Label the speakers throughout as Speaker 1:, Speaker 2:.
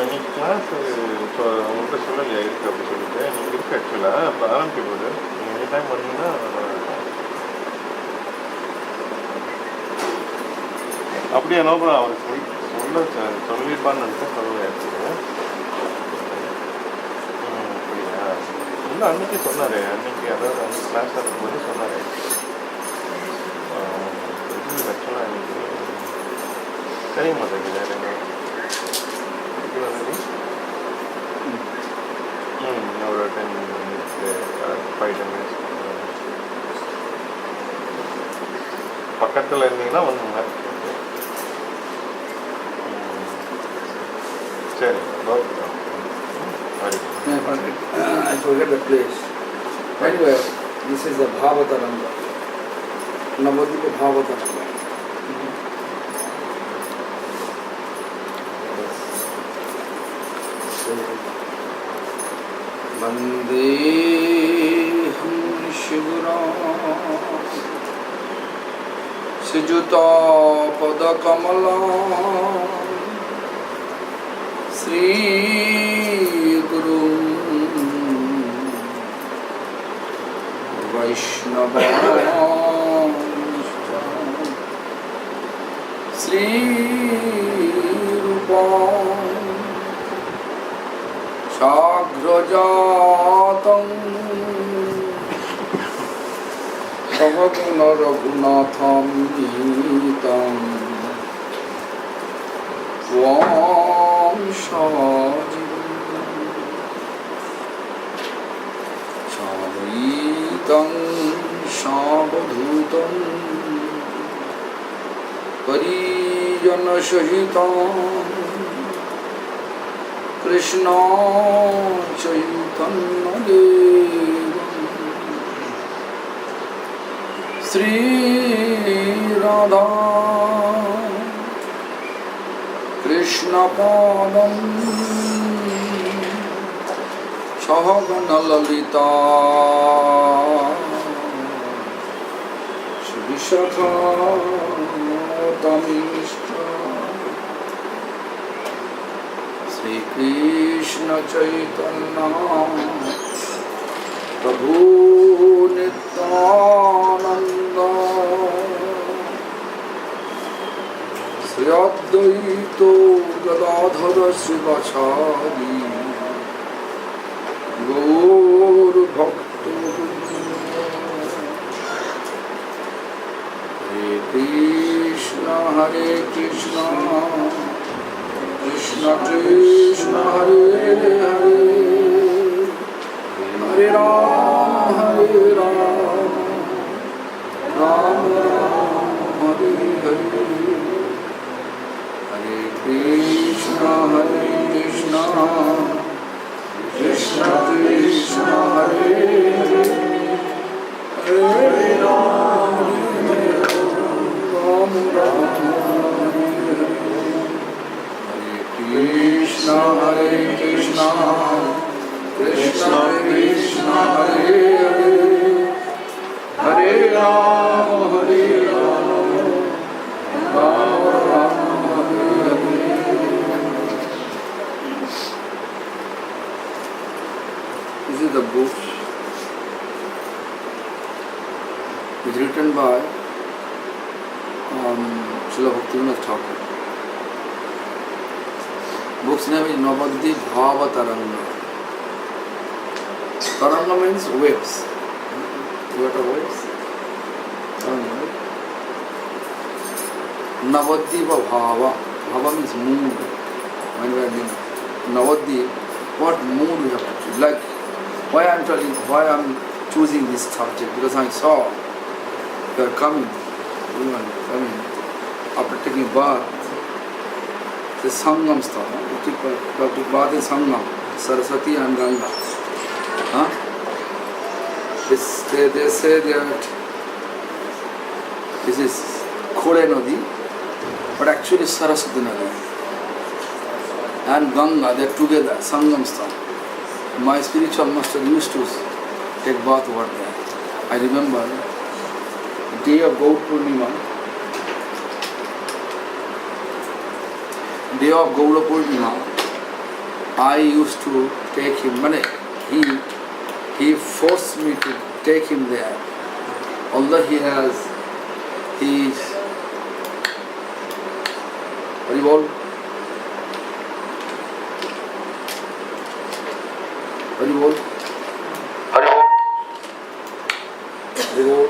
Speaker 1: இன்னைக்கு கிளாஸ் இப்போ உங்கள்கிட்ட சொல்லலையா இருக்குது அப்படி சொல்லிட்டு நீங்கள் இருக்குது ஆக்சுவலாக இப்போ ஆரம்பிக்க போகுது நீங்கள் எனி டைம் வந்தீங்கன்னா அப்படியே நோபுரம் அவருக்கு சொல்லியிருப்பான்னு நினச்சேன் சொல்லலை ஆக்சுவலி. அப்படியா இல்லை அன்றைக்கி சொன்னார், அன்றைக்கி அதாவது அன்றைக்கி கிளாஸ் இருக்கும்போது சொன்னார். இது ஆக்சுவலாக எனக்கு தெரிய மாட்டேங்குது இது வந்து ஒரு 10 minutes 5 minutes பக்கத்தில் இருந்தீங்கன்னா வந்துங்க. சரி,
Speaker 2: I forget the place. Anyway, this is the Bhavataranga. Navadvipa Bhavataranga. Vandeham Shivaram Sijuta Pada Kamala Sri Guru Vaishnava Sri Rupa Sagrajatam Savaguna Raghunatham Nitam Vam Shaitam Shabadhutam Parijana Shahitam Krishna Chaitanya Devam Sri Radha Krishna Padam Sahagana Lalita Shri Shakha Tamishta Sri Krishna Chaitanya Prabhu Nityananda Sri Advaita Gadadhara Srivachari Gaur Bhakta Hare Krishna Krishna Krishna Hare Hare Hare Rama Rama Hare Hare Hare Krishna Krishna Krishna Hare Hare Hare Rama Rama Krishna Hare Krishna Krishna Krishna Hare Hare Hare Rama Rama Rama Hare Hare. This is the book. It's written by Srila Bhaktivinoda Thakur. Book's name is Navadvipa Bhavataranga. Taranga means waves. What are waves? Taranga. Navadvipa Bhava. Bhava means mood. When we are in Navadvipa, what mood we have to choose? Like, why I am choosing this subject? Because I saw you are coming, after taking bath. The Sangam style, you take bath in Sangam, Saraswati and Ganga. They say that this is Khode Nadi, but actually Saraswati Nadi and Ganga, they are together, Sangam style. My spiritual master used to take bath over there. I remember the day of Gaur Purnima, day of Gaura Purnima, I used to take him, he forced me to take him there. Although he is, Hari Bol, Hari Bol, Hari Bol, Hari Bol.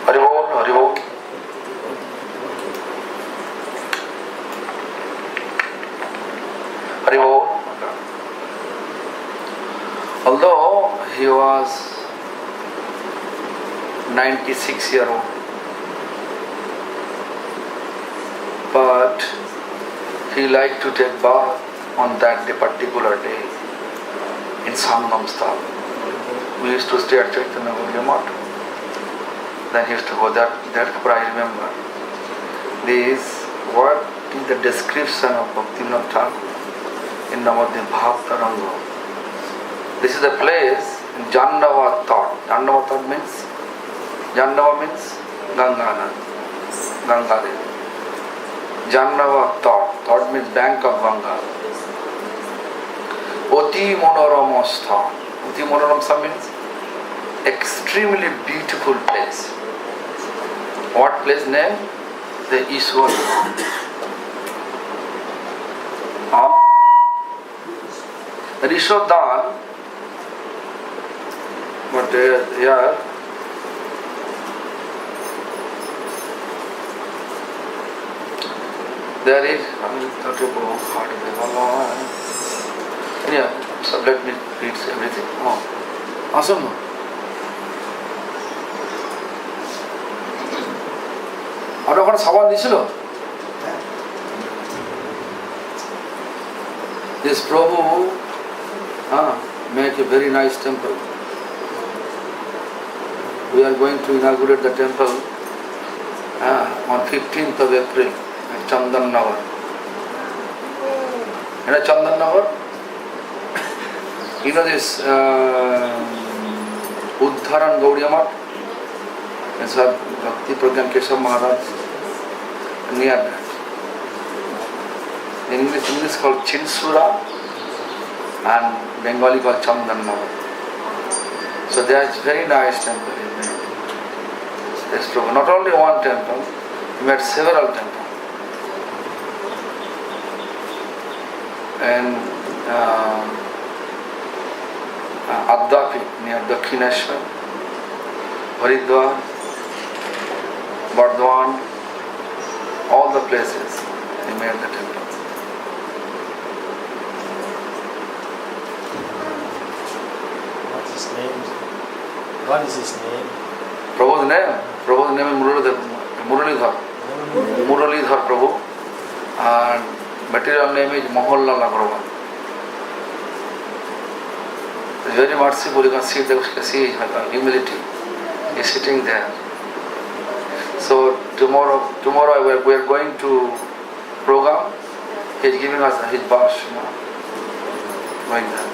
Speaker 2: Hari Bol, Hari Bol. Hari Bol. Although he was 96-year-old, but he liked to take bath on that particular day in Sangam Sthal. We used to stay at Chaitanya Gaudiya Math. Then he used to go that I remember. This what is the description of Bhaktivinoda Thakur in Navadvip Bhaktaranga. This is a place in Jandava Thought. Jandava Thought means Ganga Devi. Jandava Thought means bank of Ganga. Oti Monoram Stha. Oti Monoram means extremely beautiful place. What place name? The Ishwar. The Ishwar Dhan, but here there is, yeah, so let me read everything. Awesome. আর ওখানে সাবান দিছিল This Prabhu make a very nice temple. We are going to inaugurate the temple on 15th of April at Chandan Nagar. You know Chandan Nagar? You know this Uddharan Gaudiya Math? It's our Bhakti Pragyan Keshav Maharaj near that. In English called Chinsura and Bengali called Chandan Nagar. So there is very nice temple in there. This Prabhu, not only one temple, he made several temples. And Addapi near Dakshineshwar, Haridwar, Bardwan, all the places he made the temples.
Speaker 3: What's his name? What is his name?
Speaker 2: Prabhu's name? Prabhu's name is Muralidhar. Muralidhar Prabhu. And material name is Mohanlal Agrawal. It's very merciful, you can see his humility. He is sitting there. So tomorrow we are going to program. He is giving us his bash, going there.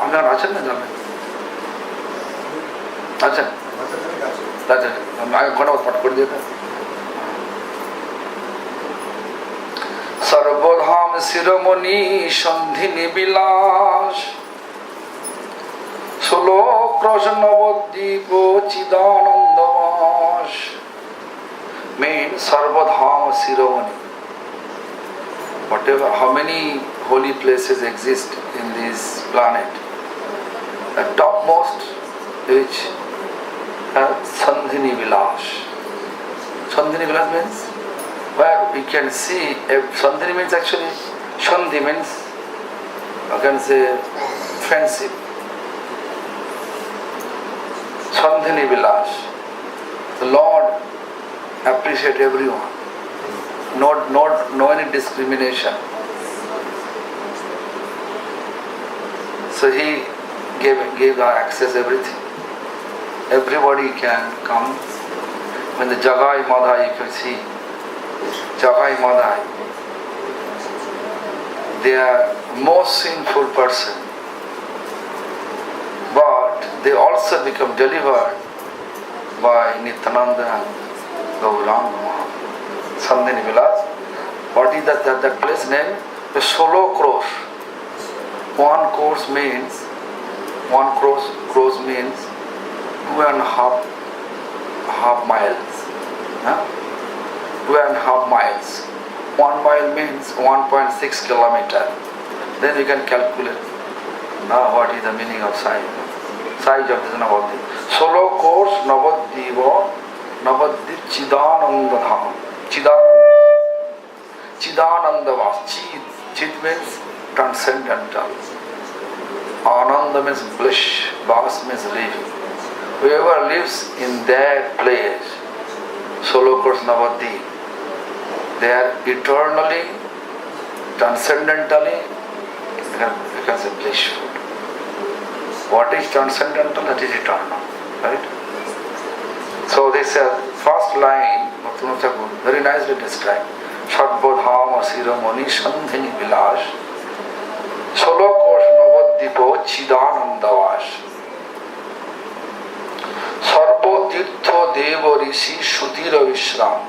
Speaker 2: আপনারা আছেন না জানেন? আছেন? আছেন। আগে ঘটনা পাঠ করে দিতে। সর্বধাম শিরোমণি সন্ধিনী বিলাস শ্লোক রসন নবদ্বীপ চিদানন্দবাস means Sarvadham Siromani. Whatever, how many holy places exist in this planet? The topmost which Sandhini Vilas. Sandhini Vilas means where we can see, Sandhini means actually, Sandhi means, I can say, friendship. Sandhini Vilas. The Lord appreciate everyone. No any discrimination. So he gave our access everything. Everybody can come. When the Jagai Madhai, you can see Jagai Madhai, they are most sinful person, but they also become delivered by Nityananda and Gauranga Sandini Vilas. What is that place name? The 16 crores. One crores means 2.5 miles. Huh? 2.5 miles. 1 mile means 1.6 kilometer. Then we can calculate what is the meaning of size of this Navadvip. 16 crores Navadvip Chidananda Dham. Chidananda Vas. Chid means transcendental. Ananda means bliss. Vas means living. Whoever lives in that place, 16 crores Navadvip, they are eternally, transcendentally, you can say blissful. What is transcendental? That is eternal. Right? So this first line, Bhaktivinoda Thakur very nicely described. Sarvadhama Siramani Sandhini Vilas 16 crores Navadvipo Chidanandavas Sarvo Tirtha Deva Rishi Shutira Vishram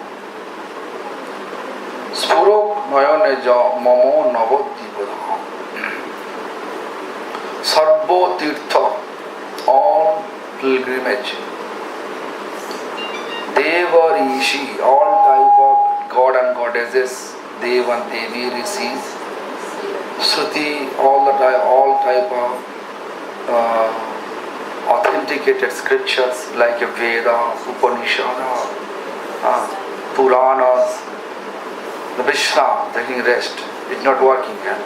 Speaker 2: Spurok Nayane Mamo Navadvipodham. Sarvo Tirtha, all pilgrimage. Deva Rishi, all type of god and goddesses, Deva and Devi Rishis. Shruti, all type of authenticated scriptures like Veda, Upanishad, Puranas. The Vishram, taking rest, is not working here.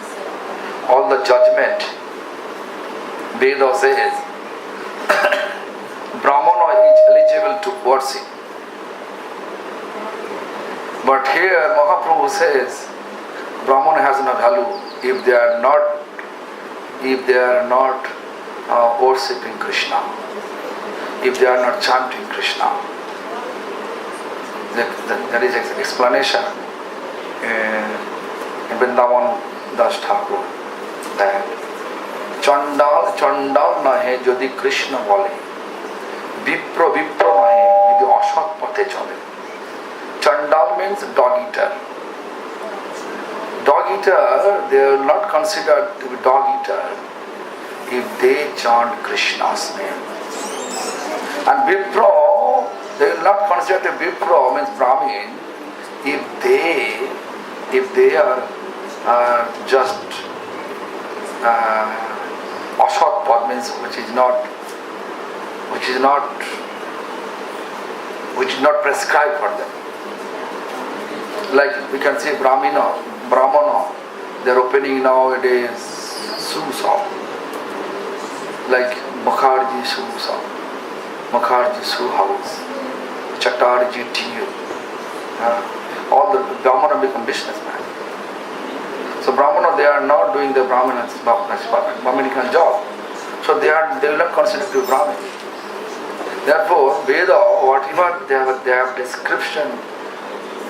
Speaker 2: All the judgment, Veda says, Brahmana is eligible to worship. But here Mahaprabhu says, Brahmana has no value if they are not worshipping Krishna, if they are not chanting Krishna. There is an explanation in Vrindavan Das Thakur that Chandal nahe jodi Krishna bole, Vipro nahe jodi asat pathe chale. Chandal means dog eater. Dog eater, they are not considered to be dog eater if they chant Krishna's name. And Vipro, they will not consider to Vipro means Brahmin if they are just asat pad means which is not prescribed for them. Like we can say Brahmana, they are opening nowadays shoe shop, like Mukherjee shoe shop, Mukherjee shoe house, Chatterjee tea. All the Brahmana become businessmen. So Brahmana, they are not doing the Brahminican job. So they will not consider to be Brahmin. Therefore, Veda, whatever they have description,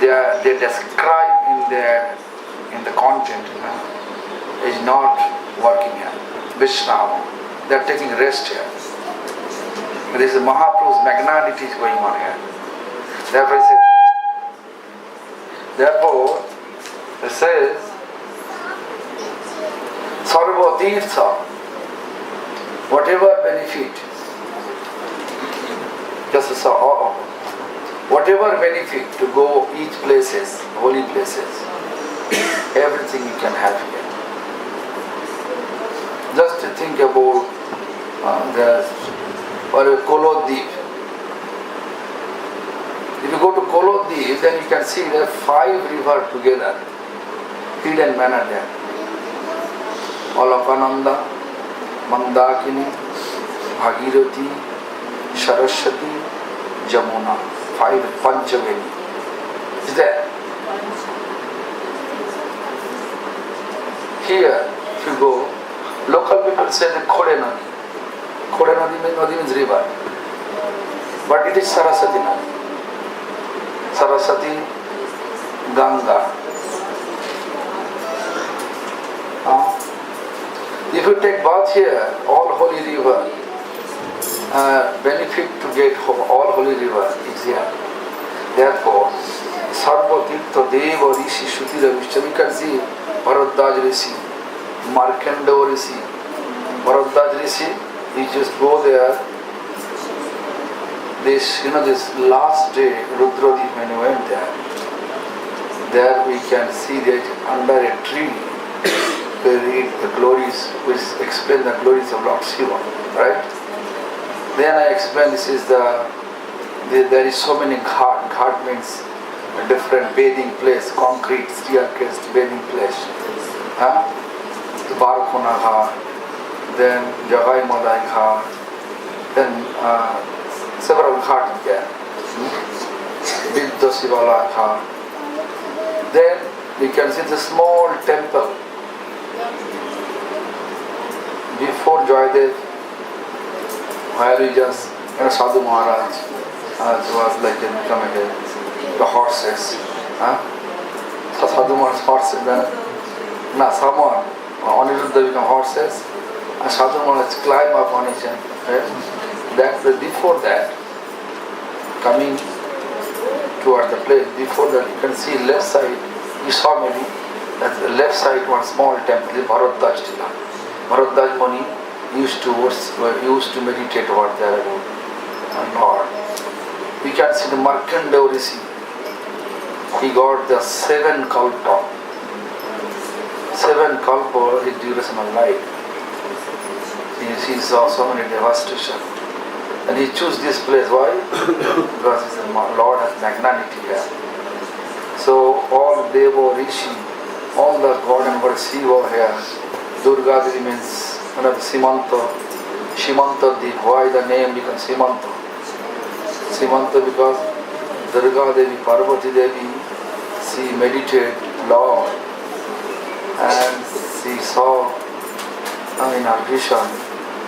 Speaker 2: they describe in the content, is not working here. Vishnama, they are taking rest here. This is Mahaprabhu's magnanimity is going on here. Therefore, it says, Sarva Tirtha, whatever benefit, whatever benefit to go each places, holy places, everything you can have here. Just to think about Kolodip. If you go to Kolodip, then you can see there are 5 rivers together, hidden manner there. Alakananda, Mandakini, Bhagirathi, Saraswati, Jamuna, 5 Panchaveni. Is there? Here, if you go, local people say the Khode Nadi. Khode Nadi means river. But it is Saraswati Nadi. Saraswati, Ganga. If you take bath here, all holy river, benefit to get all holy river is here. Therefore, Sarva Tirtha Deva Rishi Shuti Ravishya, we can see Bharadwaj Rishi, Markanda Rishi. Bharadwaj Rishi, you just go there. This last day, Rudradeep, when we went there we can see that under a tree, they read the glories, which explain the glories of Lord Shiva, right? Then I explained this is there is so many ghat. Ghat means a different bathing place, concrete staircase bathing place. Barkona Ghat, then Jagai Madai Ghat, then several ghats there. Viddha Shivala Ghat. Then we can see the small temple before Joydev, where we just, Sadhu Maharaj was like becoming the horses. Sadhu Maharaj's horses, then someone, Aniruddha become horses, and Sadhu Maharaj climb up on each end. That before that, coming towards the place, before that you can see left side, you saw maybe, that the left side one small temple, the Bharadwaj Tila. Bharadwaj Muni used to meditate over there about Lord. We can see the Markanda Rishi. He got the 7 kalpa. 7 kalpa is duration of life. He saw so many devastation. And he chose this place. Why? Because the Lord has magnanimity here. So all Deva, Rishi, all the God and God Shiva here. Durga Devi means Simanta. Shimanta Devi. Why the name becomes Simanta? Simanta because Durga Devi, Parvati Devi, she meditated Lord and she saw in her vision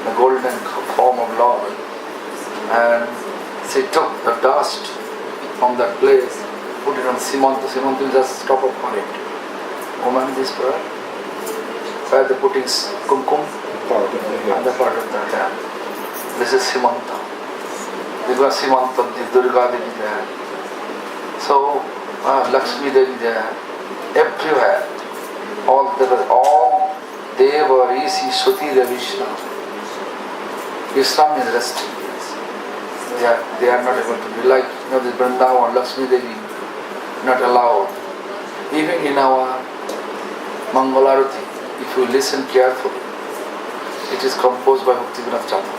Speaker 2: the golden form of Lord. And she took the dust from that place, put it on Simanta. Simanta will just stop upon it. Woman, this prayer, where the putting kumkum, and the part of the hand. This is Simanta. Because Simanta, the Durga Devi there. So, Lakshmi Devi there. Everywhere. All Deva, Rishi, Suti, Vishnu. Islam is resting. They are not able to be like, the Vrindavan, Lakshmi Devi, not allowed. Even in our Mangalarati, if you listen carefully, it is composed by Bhaktivinoda Thakur.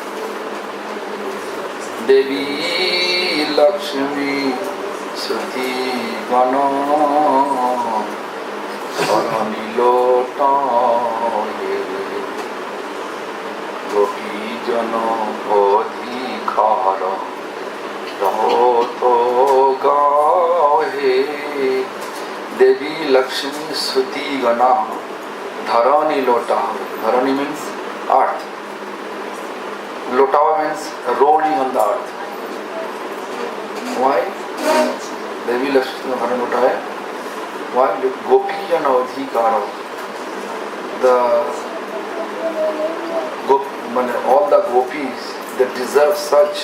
Speaker 2: Devi Lakshmi Suti Gana Saranilota Gopi Jana Adhikara Rahoto Gahe Devi Lakshmi Suti Gana Dharani Lota. Dharani means earth. Lota means rolling on the earth. Why? Devi Lakshmi Dharani Lota hai. Why? Gopi Jana Adhikara. All the gopis, they deserve such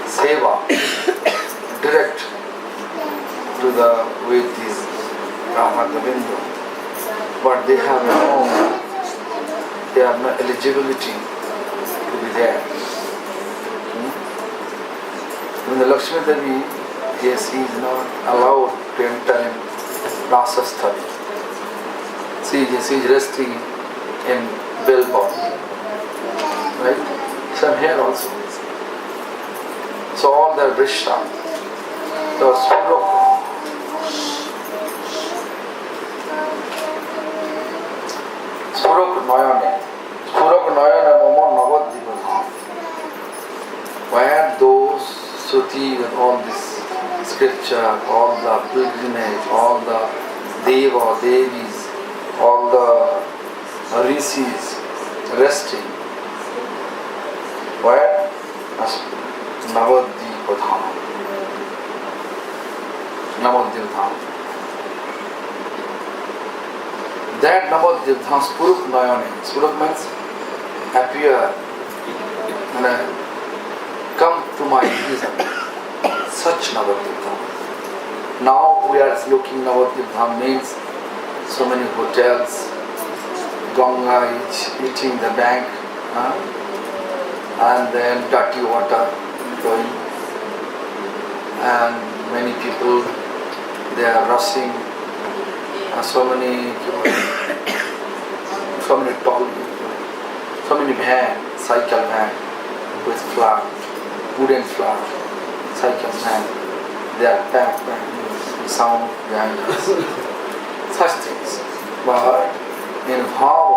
Speaker 2: seva direct to with this Radha Govinda, but they have no eligibility to be there. When the Lakshmi Devi, yes, she is not allowed to enter in Rasasthali. She is resting in Belbon, right? Some here also. So all the Vrishta, the Surok Nayane Momo Navadvipa, where those Suti and all this scripture, all the pilgrimage, all the Deva, Devis, all the Rishis resting. Where? Navadvipa Dham. Navadvipa Dham. That Navadvip Dham Spuruk Nayane. Spuruk means appear and come to my vision. Such Navadvip Dham. Now we are looking Navadvip Dham means so many hotels, Ganga is eating the bank, and then dirty water flowing, and many people they are rushing, and so many tall, so many cycle van with flat, wooden flat, cycle van, they are packed with sound behind us. Such things. But in Bhava,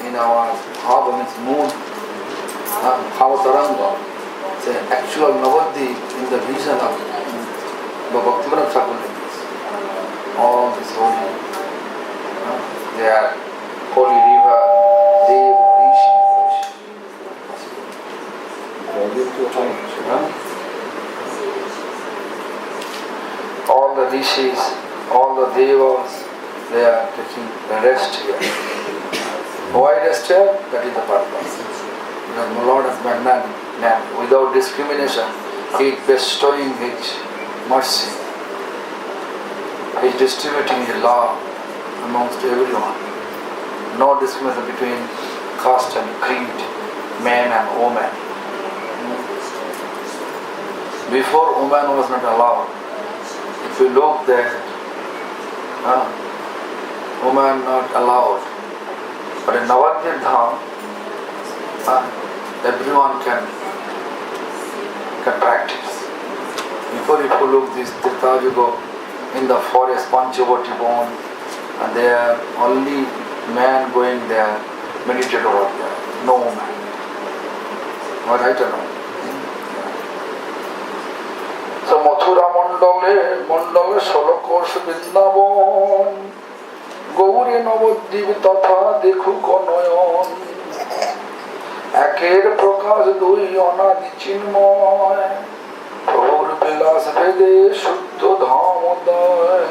Speaker 2: in our Bhava means mood, Bhava Taranga, the actual Navadvip in the vision of Bhaktivinoda Thakur. All this holy, they are holy river, Deva, Rishi. All the rishis, all the devas, they are taking a rest here. Why rest here? That is the purpose. Because the Lord has magnanimous, without discrimination, He is bestowing His mercy. He is distributing His love amongst everyone. No discrimination between caste and creed, man and woman. Before, woman was not allowed. If you look there, woman not allowed. But in Navadvip Dham, everyone can practice. Before if you look this Tirtha, you go in the forest, Panchavati bone, and there only man going there, meditate over there, no woman. What I don't know. So Mathura Mandale Solokosh Vrindavan Gauri Navadvip Tatha Dekhu Konoyon Aker Prakash Dui Anadi Chinmoy Gaur Vilas Vede Shuddha Dhamoday.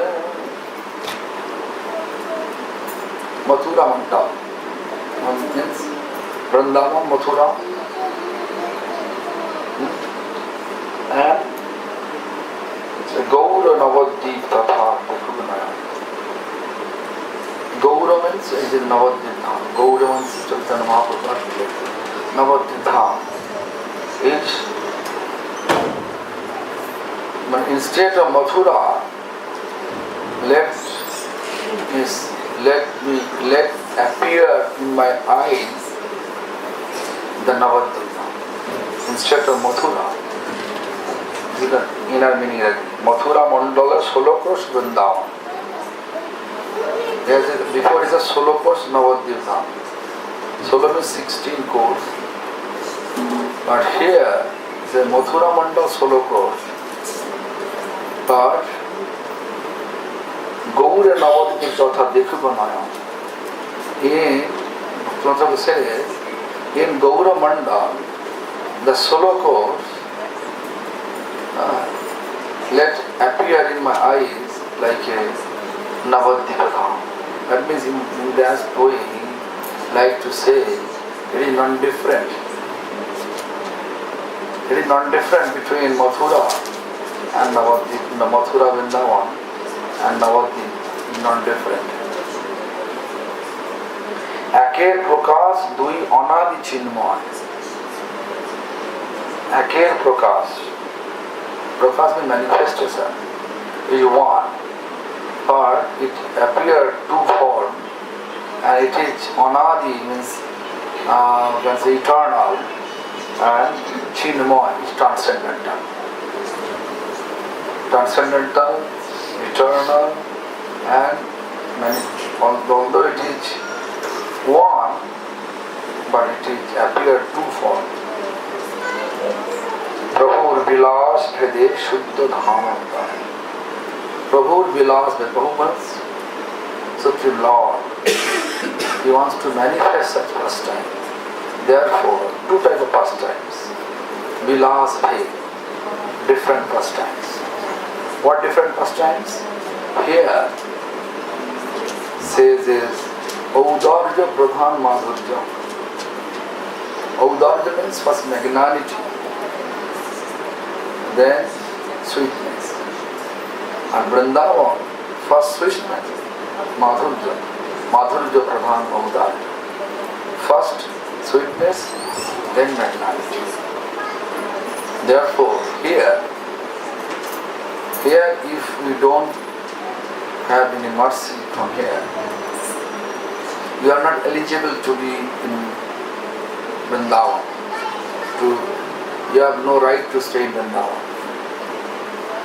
Speaker 2: Mathura Mandal means Vrindavan, Mathura, and Gaura Navadvip Tatha Dekhugunaya. Gaura means it is Navadvip Dham. Gaura means Chaitanya Mahaprabhu. Navadvip Dham is, but instead of Mathura, let appear in my eyes the Navadvip Dham. Instead of Mathura, the inner meaning is Mathura Mandala Solokos Vrindavan. Before is a Solokos Navadvip Dham. Solo means 16 course. But here is a Mathura Mandala Solokos. But Gaura Navadvip Tatha Dekhugunaya. Bhaktivinoda says, in Gaura Mandal, the Solokos let appear in my eyes like a Navadvip Dham. That means in that way, like to say, it is non-different. It is non-different between Mathura and Navadvip, Mathura Vrindavan and Navadvip, non-different. Aker Prakash Dui Anadi Chinmoy. Aker Prakash. Prakash means manifestation is one, but it appears twofold, and it is Anadi means you can say eternal, and Chinmoy is transcendental. Transcendental, eternal, and although it is one, but it is appears twofold. Prabhur Vilas Bhede Shuddha Dhamanta. Prabhur Vilas Bhede, Prabhu means Supreme Lord. He wants to manifest such pastime. Therefore, two types of pastimes. Vilas Bhede, different pastimes. What different pastimes? Here, says is Audarja Pradhan Madhurja. Audarja means first magnanimity, then sweetness. And Vrindavan, first sweetness, Madhurja. Madhurja Pradhan Audarja. First sweetness, then magnanimity. Therefore, here if we don't have any mercy from here, we are not eligible to be in Vrindavan. You have no right to stay in Vrindavan.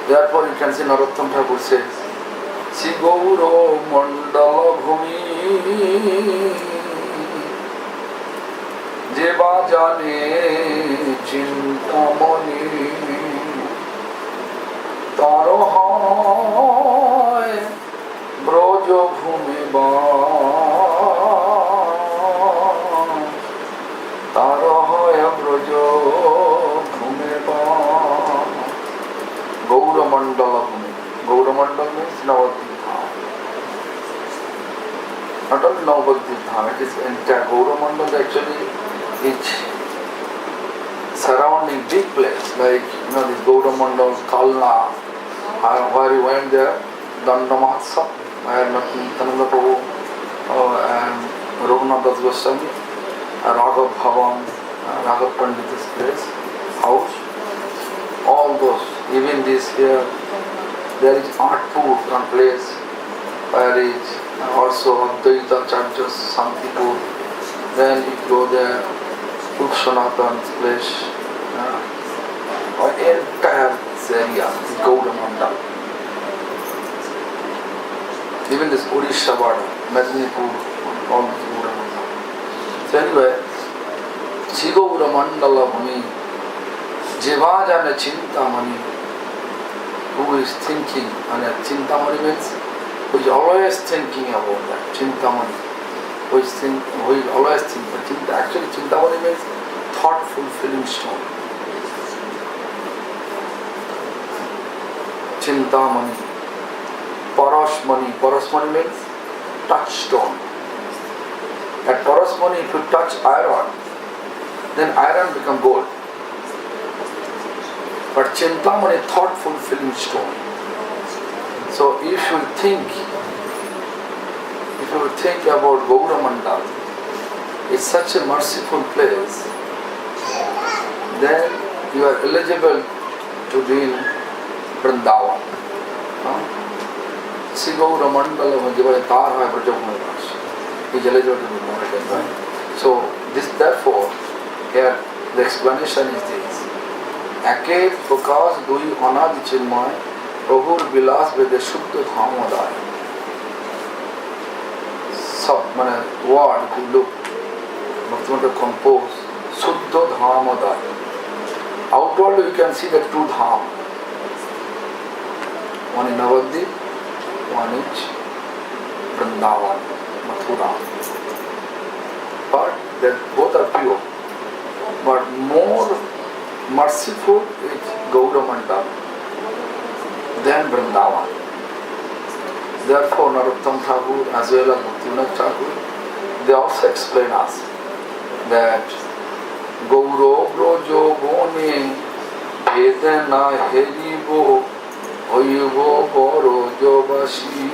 Speaker 2: Therefore, you can see Narottam Thakur says, Si Gauro Mandala Bhumi Jeva Jane Chintamani Taro Hai Brojo Bhumi Ba Taro Hai Brojo Bhumi Ba Gaura Mandala Bhumi. Gaura Mandala means Navadvip Dham. Not only Navadvip Dham, it is entire Gaura Mandala actually is surrounding big place like this Gaura Mandala, Kalna, where we went there, Danda Mahotsav, where Nityananda Prabhu and Raghunath Das Goswami, Raghav Bhavan, Raghav Pandit's place, house, all those, even this here, there is Artpur, one place, where is also Advaita churches, Santipur, then you go there, Ukshanathan's place, entire area is Gaura Mandala. Even this Odisha border, Medinipur, all this Gaura Mandala. So anyway, Gaura Mandala Bhumi, Jivajana Chintamani, who is thinking, and Chintamani means who is always thinking about that, Chintamani, who is always thinking. Actually, Chintamani means thoughtful filling stone. Chintamani, Parasmani means touchstone. At Parasmani, if you touch iron, then iron becomes gold. But Chintamani, thoughtful filling stone. So if you think about Gaura Mandala, it's such a merciful place, then you are eligible to be in Vrindavan. Si Gaura Mandala Manjavaya Tarha Brajavanadas is eligible to be Vrindavan. So therefore, here the explanation is this. Ake Prakash Dui Anadi Chinmay Prabhur Vilas Vede Shuddha Dhamadaya. Word, if you look, Bhaktivinoda compose Shuddha Dhamadaya. Outwardly you can see the two dham. One in Navadvip, one is Vrindavan, Mathura. But both are pure. But more merciful is Gaura Mandala than Vrindavan. Therefore, Narottam Thakur as well as Bhaktivinoda Thakur, they also explain us that Gauro Brojo Boni Vedana Heribo Hoibo Borojo Bashi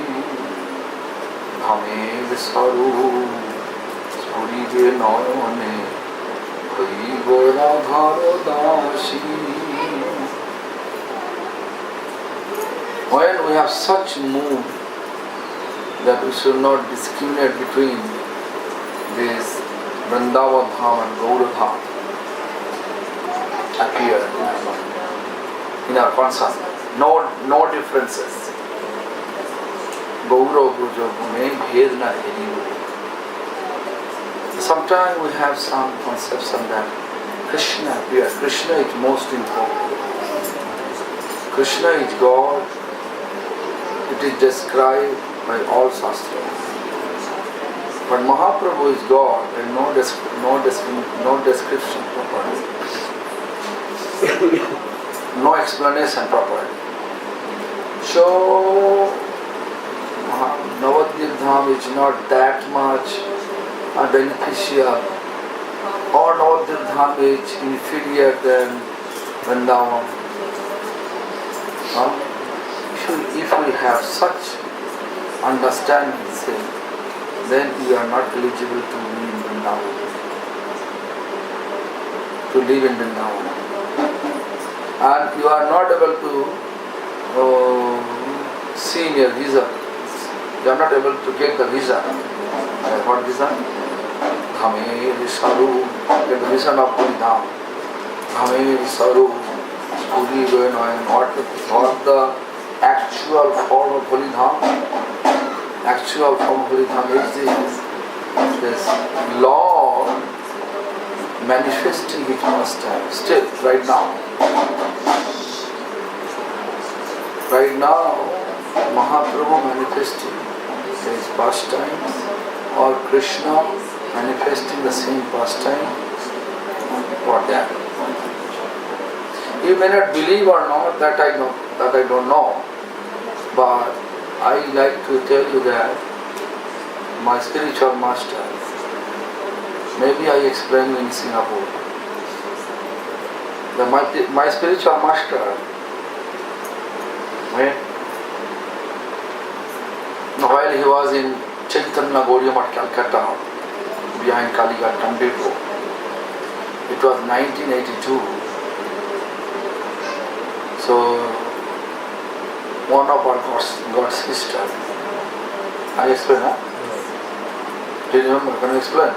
Speaker 2: Dhame Visaru Spuribe Noyone Hoibo Radharo Dashi. When we have such mood that we should not discriminate between this Vrindavan Dham and Gaura Dham appear in our consciousness. No differences. Gaura Brujo Bhumi Bhedna Heri. Sometimes we have some conception that Krishna appears. Krishna is most important. Krishna is God. It is described by all Shastras. But Mahaprabhu is God and no description properly. No explanation properly. So Navadvip Dham is not that much beneficial, or Navadvip Dham is inferior than Vrindavan. If we have such understanding, then we are not eligible to live in Vrindavan. And you are not able to see a visa. You are not able to get the visa. What visa? Dhame Saru, get the visa of Puri Dham. Dhame Saru, Puri Goyanoyan. What the actual form of Puri Dham? Actual form of Puri Dham is this Lord manifesting his pastime still right now. Right now, Mahaprabhu manifesting his pastimes, or Krishna manifesting the same pastime. What that? You may not believe or not, that I don't know. But I like to tell you that my spiritual master, maybe I explained in Singapore, my spiritual master, while he was in Chaitanya Gaudiya Math, Calcutta, behind Kalighat Depot, it was 1982. So, one of our God's sister, I explain, huh? Do you remember? Can you explain?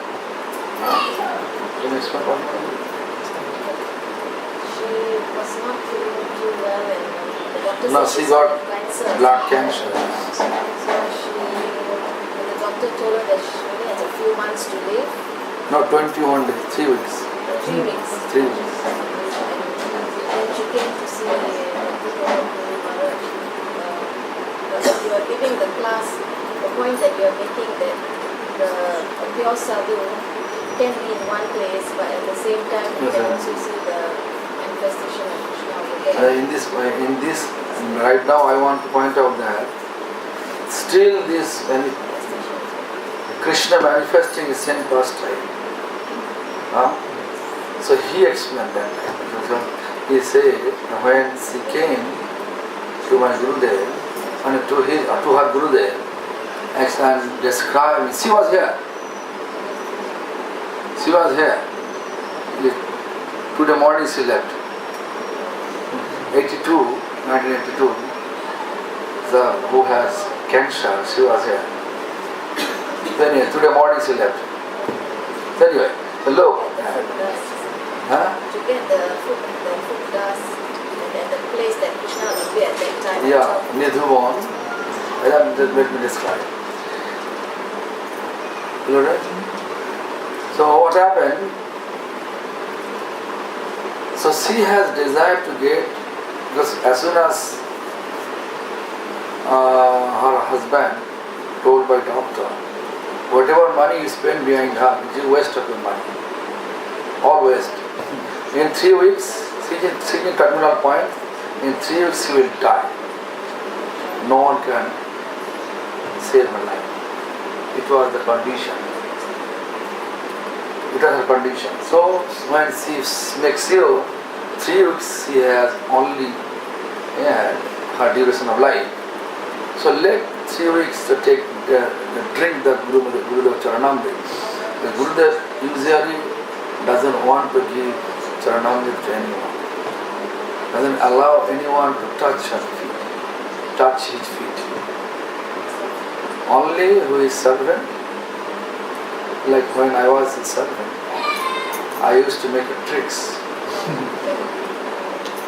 Speaker 2: Can you explain what?
Speaker 4: She was not feeling too well and the doctor
Speaker 2: No,
Speaker 4: said
Speaker 2: she got
Speaker 4: cancer.
Speaker 2: blood cancer.
Speaker 4: So the doctor told her that she only has a few months to live.
Speaker 2: No, 21 days, 3 weeks.
Speaker 4: 3 weeks.
Speaker 2: 3 weeks.
Speaker 4: And she came to see you are giving the class the point that you are making that the pure sadhu can be in one place, but at the same time you
Speaker 2: Yes,
Speaker 4: can
Speaker 2: sir.
Speaker 4: also see the manifestation of Krishna over there.
Speaker 2: In this, right now I want to point out that still this Krishna manifesting is same pastime. So he explained that. He said when she came to my Gurudev, and to her Gurudev, and described, she was here. Today morning she left. 1982, who has cancer, she was here. Then today morning she left. Anyway, hello.
Speaker 4: To get the food dust and the place that Krishna will be at that time.
Speaker 2: Yeah, Nidhuvan. Let me describe. You know that? So what happened? So she has desire to get, because as soon as her husband told by doctor, whatever money you spend behind her, it is waste of your money. All waste. In 3 weeks, she is in terminal point, in 3 weeks she will die. No one can save her life. It was the condition. It was her condition. So when she makes you 3 weeks, she has only her duration of life. So let 3 weeks to take drink the Gurudev Charanamrit. The Gurudev usually doesn't want to give Charanamrit to anyone. Doesn't allow anyone to touch her feet, touch his feet. Only who is servant, like when I was a servant, I used to make tricks.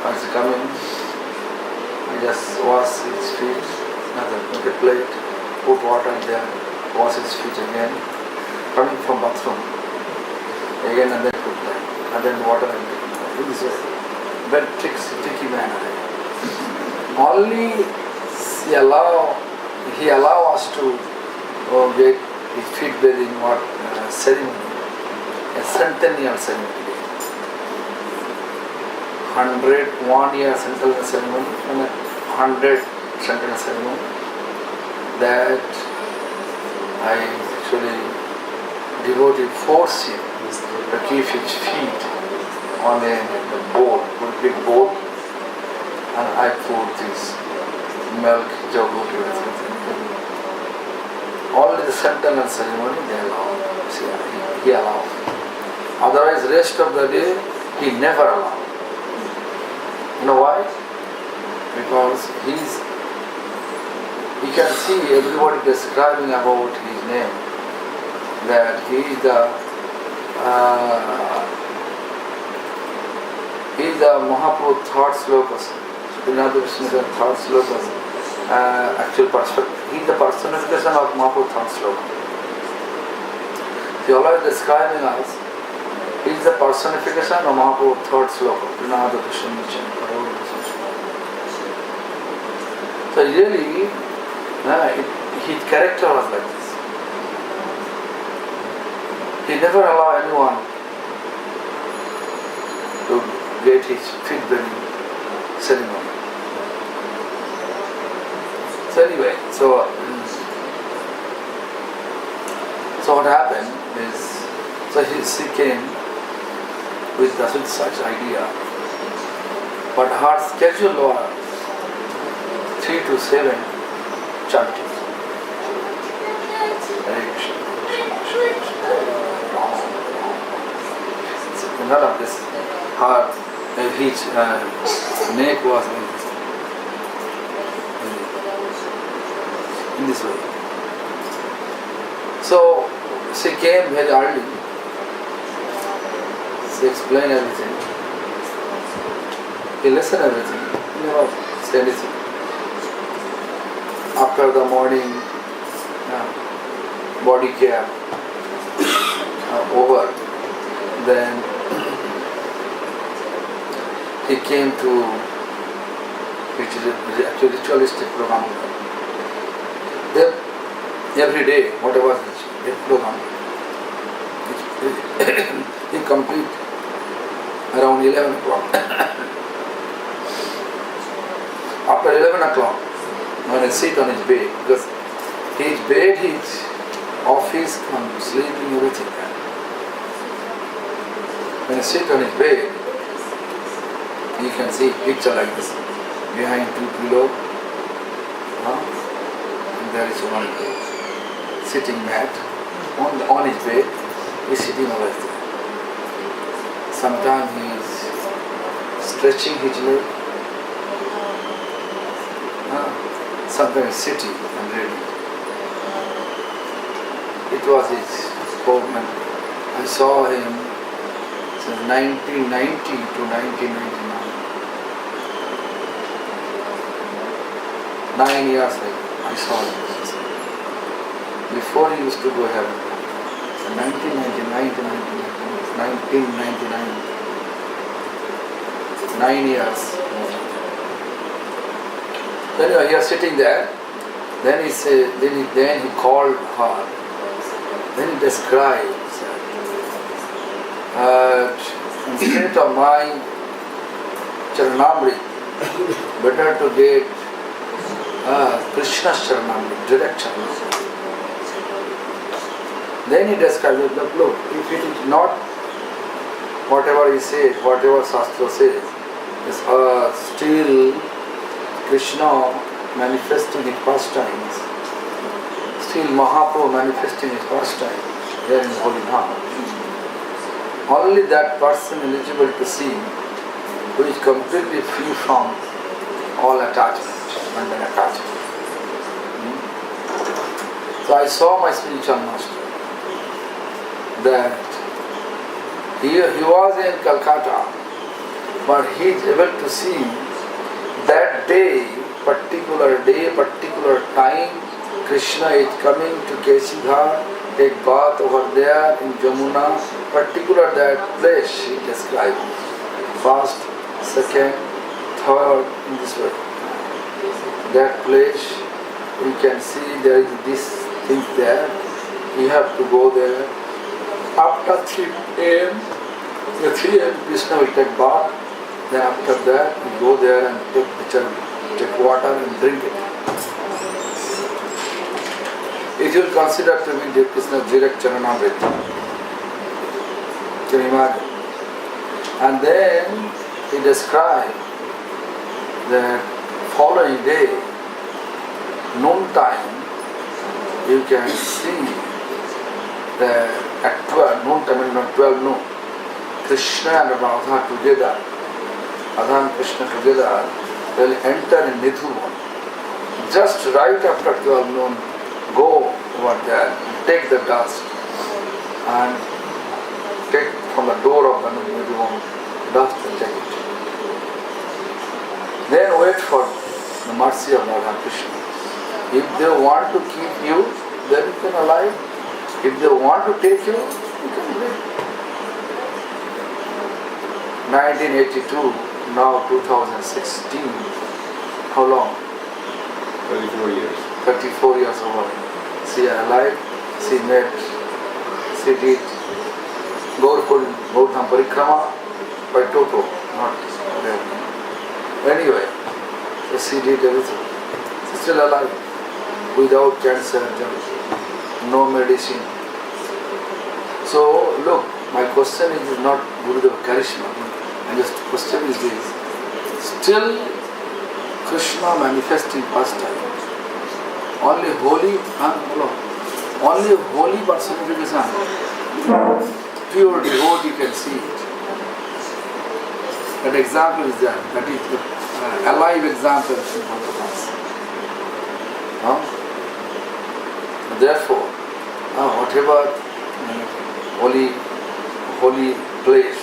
Speaker 2: Once you come in, I just wash his feet, make a plate, put water there, wash his feet again, coming from bathroom, again and then put that, and then water and take this way. Very tricky manner. Only he allow us to get his feet bathing ceremony, a centennial ceremony. 101 year centennial ceremony and 100 centennial ceremony. that I actually devotee forced him to keep his feet on a bowl, a big bowl, and I put this milk, yogurt, everything. Only the sentinel ceremony they allow. See, he allowed. Otherwise, rest of the day, he never allowed. You know why? Because he can see everybody describing about his name, that he is the Mahaprabhu third slokas. Srinath Vishnu third slokas. Actual person. He is the personification of Mahaprabhu third sloka. He always describing us. He is the personification of Mahaprabhu third sloka. Srinath Vishnu. So really, his character was like this. He never allowed anyone to get his feet bearing ceremony. So anyway, so what happened is, so she came with such idea, but her schedule was 3 to 7 chanting. None of this, his neck was in this way. So she came very early. She explained everything. He listened everything. He never said anything. After the morning body care over, then he came to ritualistic program. Every day, whatever his program, he complete around 11 o'clock. After 11 o'clock, when I sit on his bed, because his bed, his office, sleeping, everything. When I sit on his bed, you can see picture like this. Behind 2 pillows, and there is one sitting mat on his bed. He's sitting over there. Sometimes he is stretching his leg. Sometimes sitting and reading. It was his program. I saw him since 1990 to 1999. 9 years ago, I saw him. Before he used to go heaven. 1999 to 1999. 9 years. Then he was sitting there. Then he said, then he called her. Then he describes instead of my Charanamrit, better to get Krishna's Charanamrit, direct Charanamrit. Then he describes, look, if it is not whatever he says, whatever Shastra says, is still Krishna manifesting his pastimes, still Mahaprabhu manifesting his pastimes here in Holy Dham. Only that person eligible to see who is completely free from all attachment, mundane attachment. So I saw my spiritual master that he was in Calcutta, but he is able to see that day, particular time, Krishna is coming to Keshidhar, take bath over there in Jamuna, particular that place he described. First, second, third, in this way. That place, you can see there is this thing there. You have to go there. After 3 a.m., the 3 a.m. Krishna will take bath. Then after that, you go there and take water and drink it. it will consider to be Dev Krishna's direct Charanamrita. Can you imagine? And then he described that following day, noon time, you can see that at 12, noon time, not 12 noon, Krishna and Radha together, Radha and Krishna together, will enter in Nidhuvan. Just right after 12 noon, go over there, take the dust and take from the door of the Nidhuvan dust and take it. Then wait for the mercy of Radha and Krishna. If they want to keep you, then you can alive. If they want to take you, you can live. 1982, now 2016. How long?
Speaker 1: 34 years.
Speaker 2: 34 years old. She alive, she met, she did Gaurdham Parikrama by Toto, not there. Anyway, so she did everything. She's still alive, without cancer, no medicine. So look, my question is not Gurudev Karishma, and the question is this: still Krishna manifesting pastime. Only holy, only holy personification, pure devotee can see it. That example is there. That is the alive example in front of us. Therefore, whatever holy place,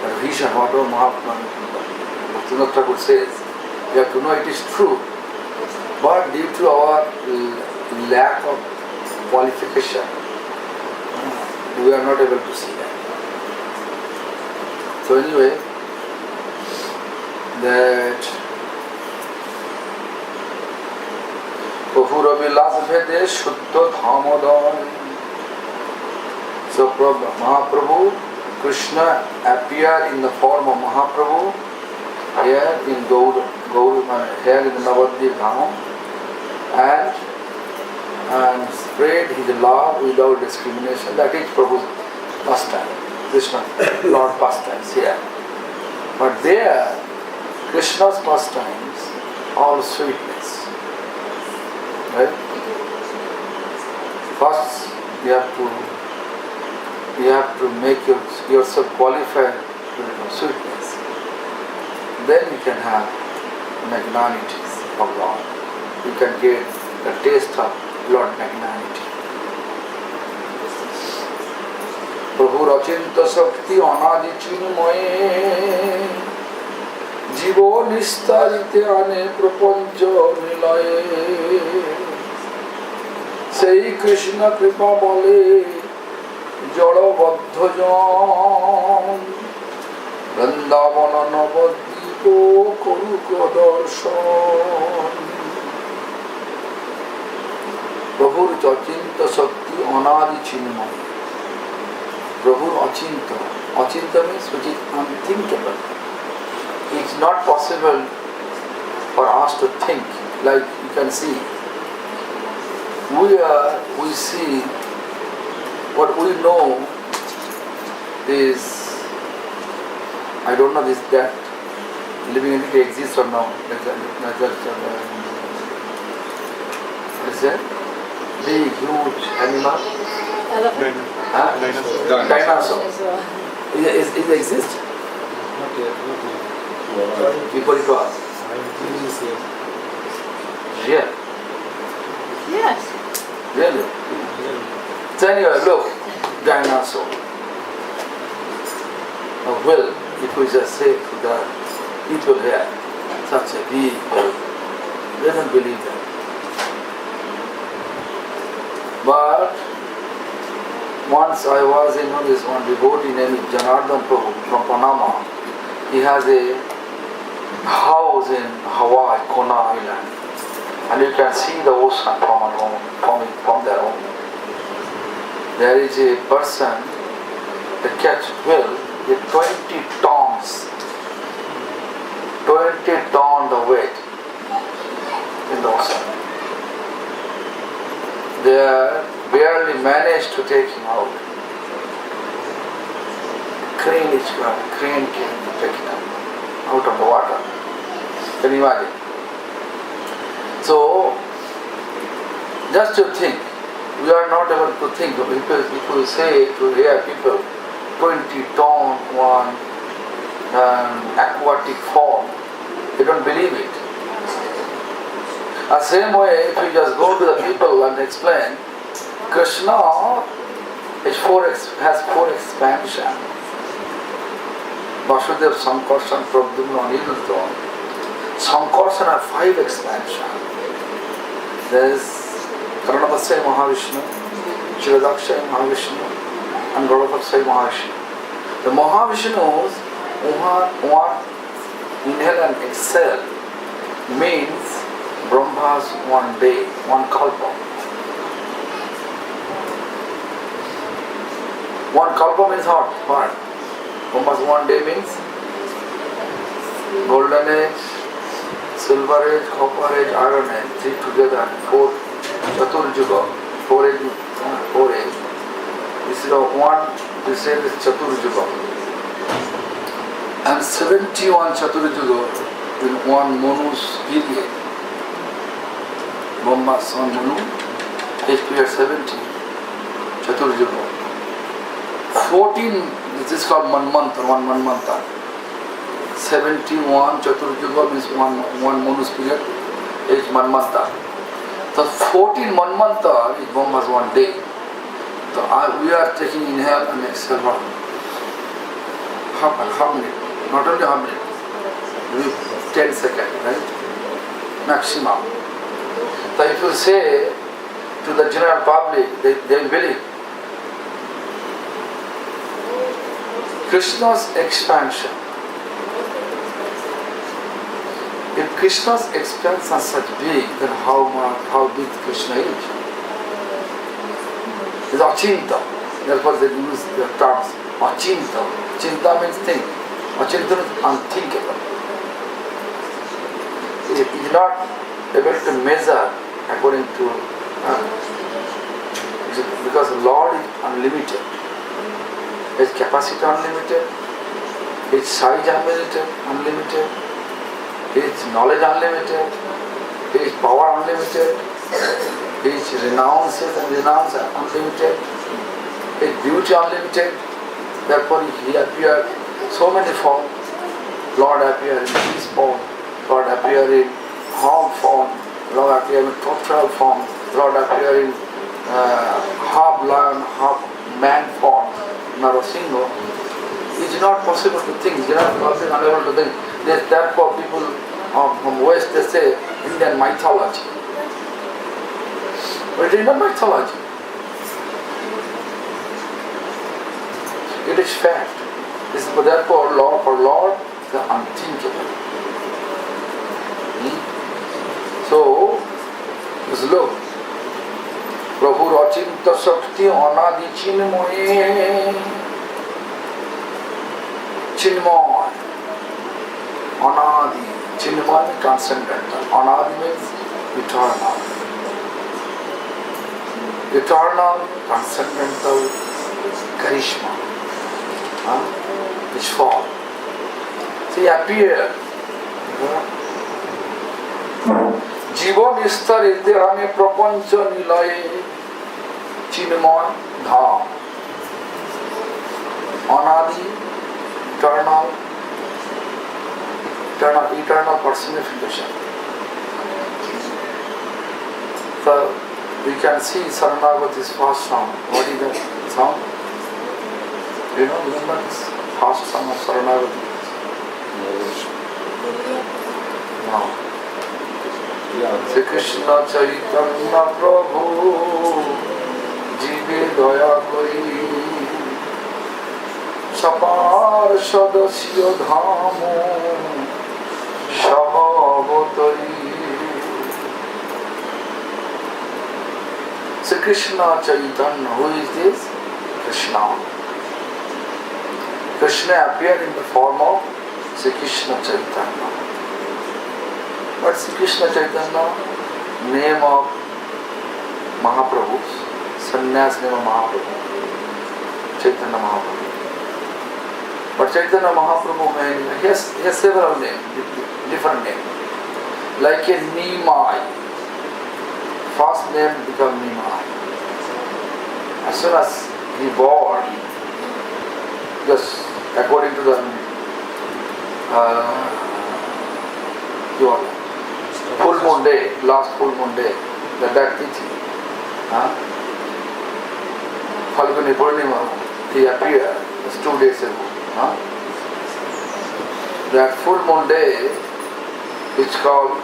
Speaker 2: that Visha, whatever Mahatma Bhaktivinoda Thakur says, we have to know it is true. But due to our lack of qualification, we are not able to see that. So anyway, that Prabhu Vilas Vede Shuddha Dhamodan. So Mahaprabhu, Krishna appeared in the form of Mahaprabhu here in here in the Navadvip Dham, and spread his love without discrimination. That is Prabhu's pastime, Krishna, Lord pastimes here. But there, Krishna's pastimes, all sweetness. Right? First, you have to make yourself qualified to become sweetness. Then you can have magnanimities of Lord. You can get the taste of Lord magnanimity. Prabhu Rachinta Sakti Anadi Chinmaye Jivo Nistarite Ane Prapancha Nilaye Sei Krishna Kripa Bale Jala Baddhajan Vrindavana Navadvipo Kuruka Darshan. Prabhu Achinta Sakti Anadi Chinmaya. Prabhu Achinta. Achinta means which is unthinkable. It's not possible for us to think. Like you can see, we see what we know is, I don't know this, that living entity exists or not. What is that? Big, huge animal?
Speaker 4: Elephant.
Speaker 2: Dinosaur. Is it exist?
Speaker 3: Not yet.
Speaker 2: People to us. Real.
Speaker 4: Yes.
Speaker 2: Really? So anyway, look, dinosaur. A whale, if we just say to the people here, such a big whale, they don't believe that. But once I was in this one devotee named Janardhan Prabhu from Panama. He has a house in Hawaii, Kona Island, and you can see the ocean from their home. There is a person that catch whale with 20 tons, 20 tons of weight in the ocean. they barely managed to take him out. Crane is gone. Crane came to take him out of the water. Can you imagine? So, just to think, we are not able to think. People say to hear people 20-ton one aquatic form, they don't believe it. The same way, if you just go to the people and explain, Krishna has four expansions. Vasudeva, Sankarsana, Pradyumna, Aniruddha. Sankarsana have 5 expansions. There is Karanapasya Mahavishnu, Shiradakshay Mahavishnu, and Gaurapasya Mahavishnu. The Mahavishnus one inhale and exhale means Brahma's one day, one kalpa. One kalpa means what? Brahma's one day means golden age, silver age, copper age, iron age, 3 together, 4 Chaturjuga, 4 age. This is one, this is Chaturjuga. And 71 Chaturjuga in one Manu's period. Brahma's son Manu, his period 70, Chaturjuga. 14, this is called Manmanta, one Manmanta. 71 Chaturjuga means one Manu's period, is Manmanta. The 14 Manmanta is Brahma's one day. So we are taking inhale and exhale. How many? Not only how many? Maybe 10 seconds, right? Maximum. So if you say to the general public, they will believe. Krishna's expansion. If Krishna's expansion is such big, then how big Krishna is? It's achinta. Therefore they use the terms achinta. Chinta means think. Achinta means unthinkable. It is not able to measure according to because the Lord is unlimited. His capacity unlimited, His size unlimited, His knowledge unlimited, His power unlimited, His renounces and renounce unlimited, His beauty unlimited. Therefore He appeared so many forms. Lord appeared in peace form, Lord appeared in harm form, Lord appeared in corporeal form, Lord appeared in half lion, half man form, Narasimha. It is not possible to think, it is not possible, unable to think. Therefore people from West, they say Indian mythology. But it is not mythology. It is fact. This is therefore Lord, the unthinkable. So, just look. Prabhu Achinta Shakti Anadi Chinmoye. Chinmoy. Anadi. Chinmoy means transcendental. Anadi means eternal. Eternal, transcendental, charisma. Which form? See, appear. জীবন স্তরেতে আমি প্রপঞ্চ নিলয়ে চিন্ময় ধাম অনাদি eternal personification. So we can see Saranagati's first song. What is that song? You know, remember this first song of Saranagati? No. Shri Krishna Chaitanya Prabhu Jive Daya Kori Sapar Sadasya Dhamo Shahavatari. Shri Krishna Chaitanya, who is this? Krishna. Krishna appeared in the form of Shri Krishna Chaitanya. What's Krishna Chaitanya? Name of Mahaprabhu, sannyas name of Mahaprabhu, Chaitanya Mahaprabhu. But Chaitanya Mahaprabhu, he has several names, different names. Like a Nimai. First name become Nimai. As soon as he born, just according to the full moon day, last full moon day, that Tithi, Falguni Purnima, he appeared just 2 days ago. That full moon day is called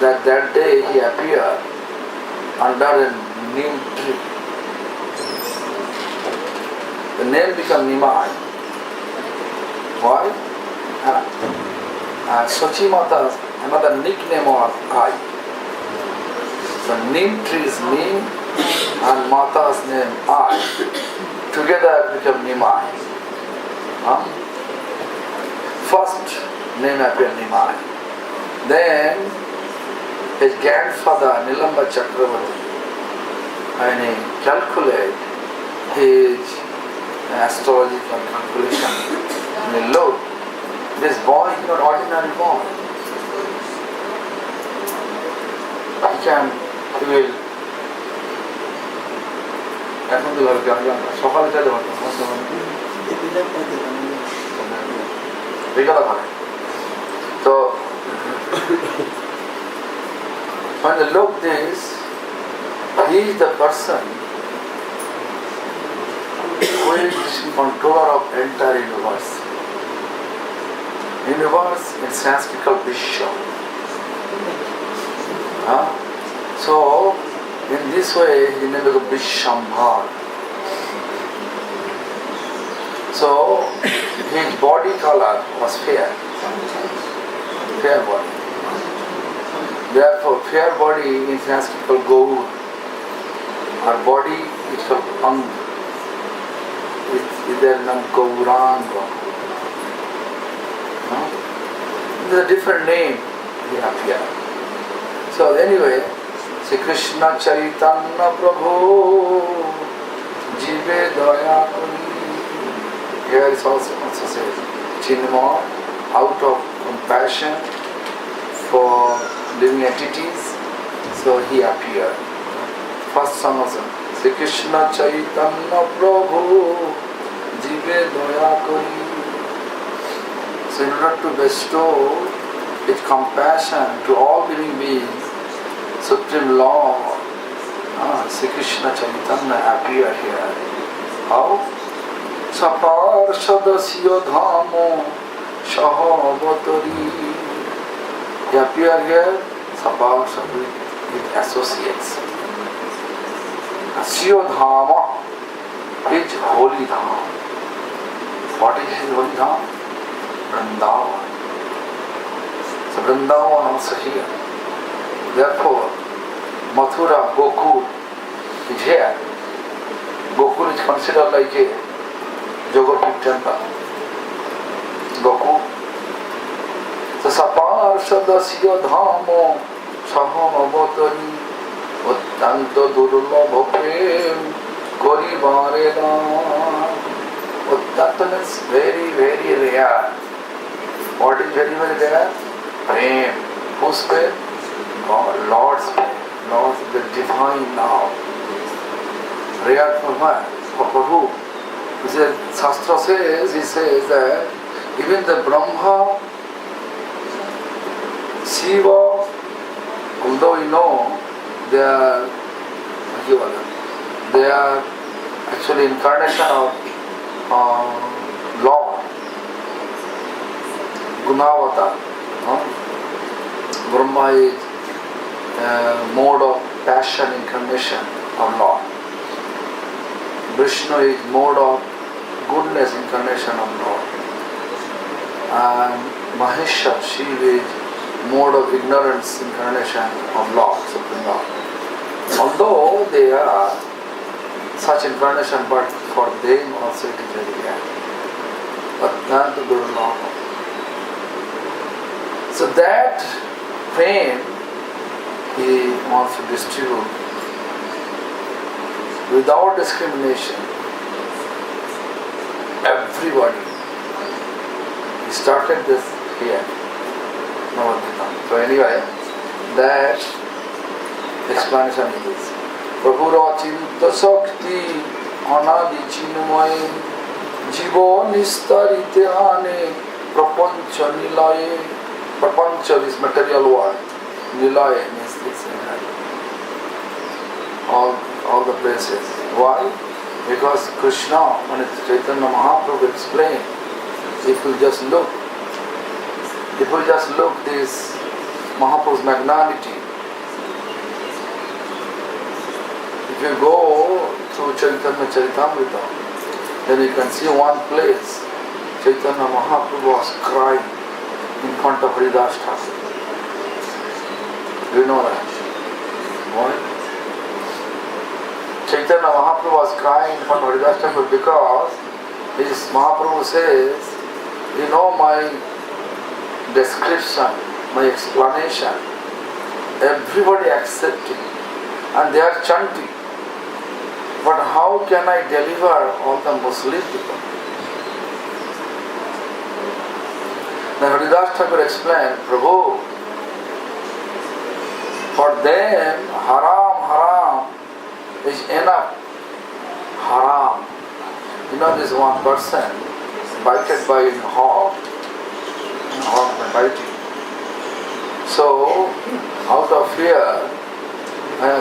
Speaker 2: that day he appeared under a neem tree. The name became Nimai. Why? Sochi Mata, another nickname of Ai. The neem tree is Neem and Mata's name Ai. Together become Nimai. First name appeared Nimai. Then his grandfather Nilamba Chakravarti, and he calculate his astrological calculation. And he looked, this boy is not ordinary boy. He will এখন তো সকালে চাইতে পারতাম বিকালে ভালো তো when you look this, he is the person who is controller of entire universe. Universe in Sanskrit called Vishwa. So in this way he named it Vishambhar. So his body color was fair body. Therefore, fair body in Sanskrit called Gaur. Our body is called Ang. Is there name Gauranga? It's a different name he appeared. So anyway, Sri Krishna Chaitanya Prabhu Jive Daya Kari. Here is also says Chinmay, out of compassion for living entities, so he appeared. First song was Sri Krishna Chaitanya Prabhu Jive Daya Kari. So in order to bestow with compassion to all living beings, Supreme Lord, Sri Krishna Chaitanya appeared here. How? Saparshadasya dhamo shahavatari. He appeared here, Saparshad with associates. Asya dhama is holy dham. What is his holy dham? Vrindavan. So Vrindavan also here. Therefore, Mathura, Gokul is here. Gokul is considered like a Yogotic temple. Gokul. So Saparshadasya dhamo sahavatari Uttanto durlabha prem koribare dam. Uttanta means very, very rare. What is very, very rare? Prem. Whose prem? God, Lord's prem. Lord's the divine now. Rare for what? For who? He says, Shastra says, he says that even the Brahma, Shiva, although you know they are actually incarnation of Lord, Gunavata. Brahma is mode of passion incarnation of Lord. Vishnu is mode of goodness incarnation of Lord. And Mahesha, Shiva is mode of ignorance incarnation of Lord, Supreme Lord. Although they are such incarnation, but for them also it is very rare. But not to Guru Lord. So that pain he wants to distribute without discrimination. Everybody. He started this here. Navadvipam. So anyway, that explanation is this. Prabhura Chinta Sakti Anadi Chinmay Jiva Nistarite Ane Prapancha Nilaye. Prapancha is material world. Nilaye means this all the places. Why? Because Krishna, when Chaitanya Mahaprabhu explained, if you just look this Mahaprabhu's magnanimity, if you go through Chaitanya Charitamrita, then you can see one place, Chaitanya Mahaprabhu was crying in front of Haridas Thakur. Do you know that? Why? Chaitanya Mahaprabhu was crying in front of Haridas Thakur because his Mahaprabhu says, you know my description, my explanation, everybody accepting and they are chanting. But how can I deliver all the Muslim people? Then Haridas Thakur explained, Prabhu, for them haram is enough. Haram. You know this one person bited by a hawk and biting. So, out of fear,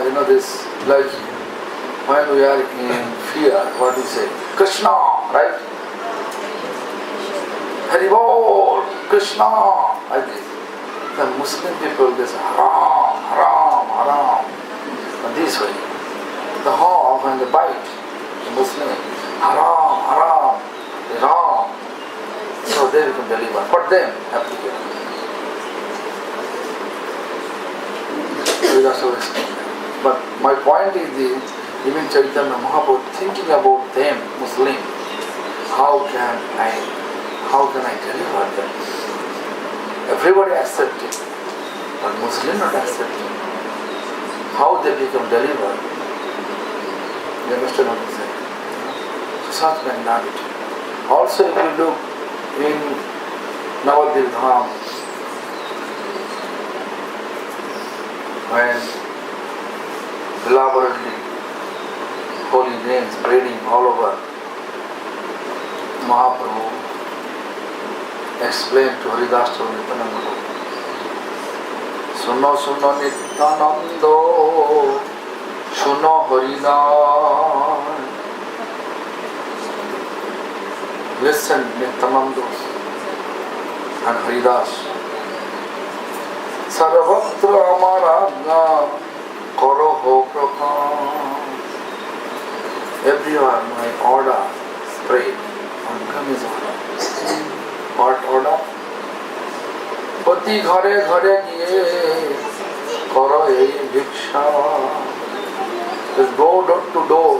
Speaker 2: you know this, like when we are in fear, what do you say? Krishna, right? Haribol, Krishna, like this. The Muslim people, they say haram, this way. The hawk and the bite, the Muslim, haram, ram. So they become delivered. But them have to give. But my point is this, even Chaitanya Mahaprabhu thinking about them, Muslim, how can I deliver them? Everybody accepting, but Muslim not accepting. How they become delivered? You understand what I'm saying? So such magnanimity. Also if you look in Navadvip Dham, when elaborately holy names spreading all over, Mahaprabhu explained to Haridas Thakur Nityananda, Suno Suno Nityanando, Suno Haridas. Listen, Nityananda and Haridas. Sarvatra Amaragna Koroho Prakam. Everywhere my order spread. Angam is order. What order? Pati ghare ghare giye karo ei bhiksha. Just go door to door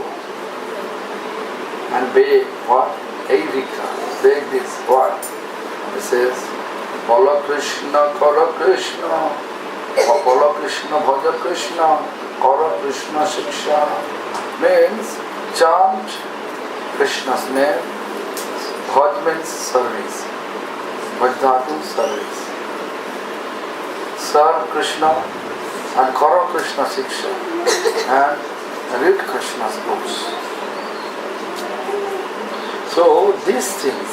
Speaker 2: and beg what? Ei bhiksha. Beg this what? It says Bala Krishna, Kara Krishna, Bala Krishna, Bhaja Krishna, Kara Krishna Shiksha. Means chant Krishna's name, Bhaj means service, Bhajatu service. Serve Krishna and Kara Krishna Shiksha and read Krishna's books. So these things,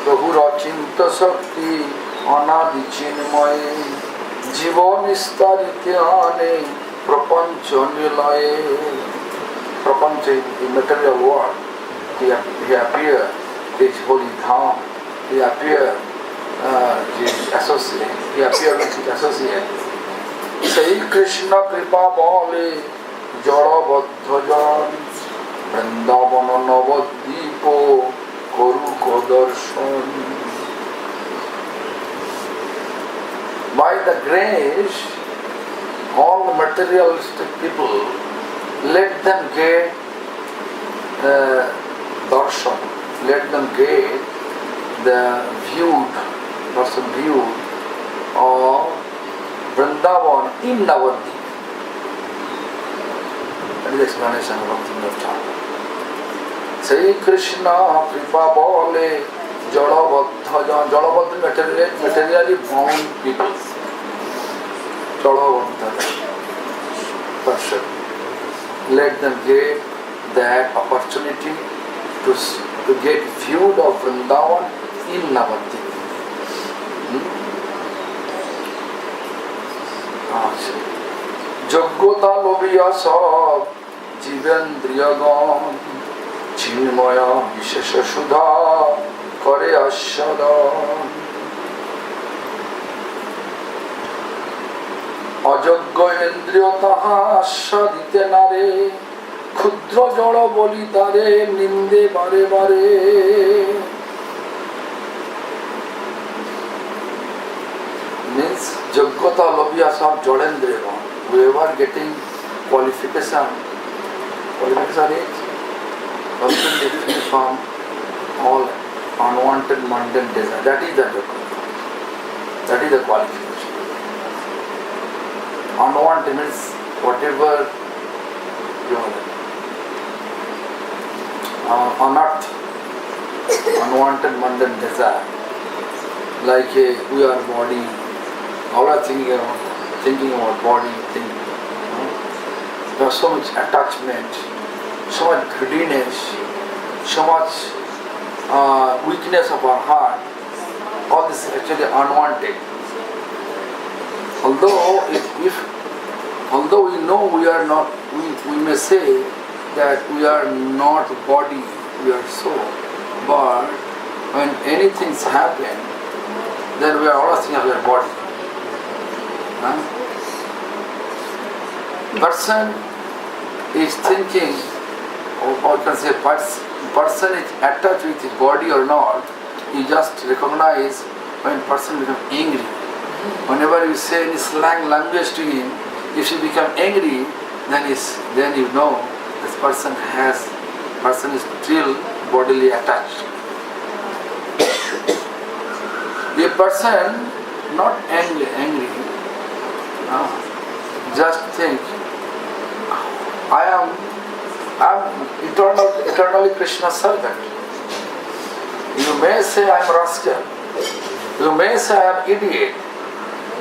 Speaker 2: Prabhu Chinta Sakti Anadi Chinmaye Jiva Nistarite Ane Prapancha Nilaye. Prapancha is the material world. He appeared, his holy dham. He appeared, his associate. He appeared with his associate. Say Krishna Kripa Bale Jara Badhajan Vrindavana Navadvipo Koru Kodarshan. By the grace, all the materialistic people, let them get darshan, let them get the viewed, person viewed of Vrindavan in Navadvip. That is the explanation of Bhaktivinoda Thakur. Say Krishna Kripa Bole Jalabadha materially bound people. Jalabadha person. Let them get that opportunity to get viewed of Vrindavan in Navadvip. যোগ্যতা লোভিয়া সব জীবেন্দ্রিয়গণ চিন্ময় বিশেষ সুধা করে আস্বাদন। অযোগ্য ইন্দ্রিয় তাহা আস্বাদিতে নারে ক্ষুদ্র জড় বলি তারে নিন্দে বারে বারে। Means যোগ্যতা লোভিয়া সব জড়েন্দ্রিয়গণ, whoever getting qualification is completely free from all unwanted mundane desire. That is the yoggata. That is the qualification. Unwanted means whatever you unearthed, unwanted mundane desire, like we are body, all are thinking about body, there is so much attachment, so much greediness, so much weakness of our heart. All this is actually unwanted. Although we know we are not, we may say that we are not body, we are soul. But when anything happen, then we are always thinking of our body. Person is thinking, or can say person is attached with his body or not, you just recognize when person becomes angry. Whenever you say any slang language to him, if he become angry, then you know this person is still bodily attached. A person not angry, just think, I am eternally Krishna's servant. You may say I am rascal. You may say I am idiot.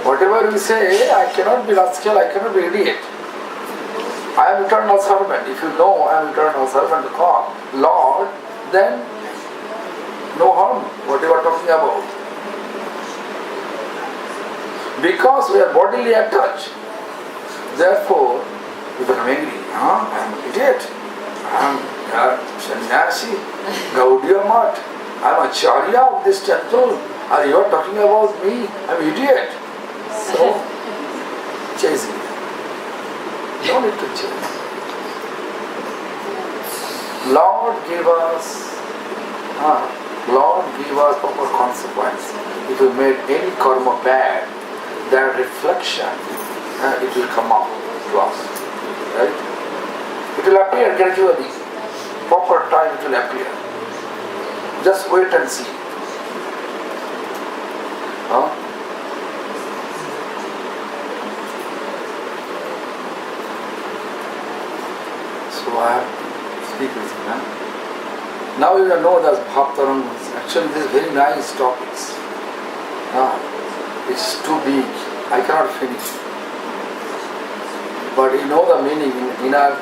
Speaker 2: Whatever you say, I cannot be rascal, I cannot be idiot. I am eternal servant. If you know I am eternal servant of God, Lord, then no harm, what you are talking about. Because we are bodily attached, therefore we become angry. I am an idiot. I am sannyasi, Gaudiya Math. I am acharya of this temple. Are you talking about me? I am an idiot. So, chasing. No need to chase. Lord give us proper consequence. If you made any karma bad, that reflection, it will come out to us. Right? It will appear gradually. Proper time it will appear. Just wait and see. So I have to speak with him. Now you know that Bhaktaram, actually this is very nice topics. It's too big. I cannot finish. But you know the meaning in our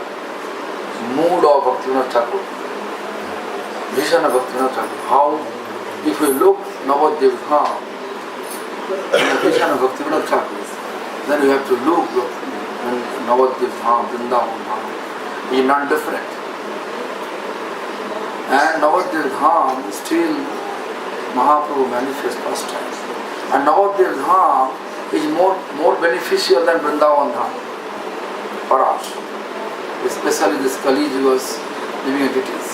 Speaker 2: mood of Bhaktivinoda Thakur, vision of Bhaktivinoda Thakur. How, if we look Navadvip Dham, the vision of Bhaktivinoda Thakur, then we have to look Navadvip Dham, Vrindavan Dham, is not different. And Navadvip Dham still Mahaprabhu manifests first time. And Navadvip Dham is more beneficial than Vrindavan Dham for us. Especially this Kali Yuga's living entities.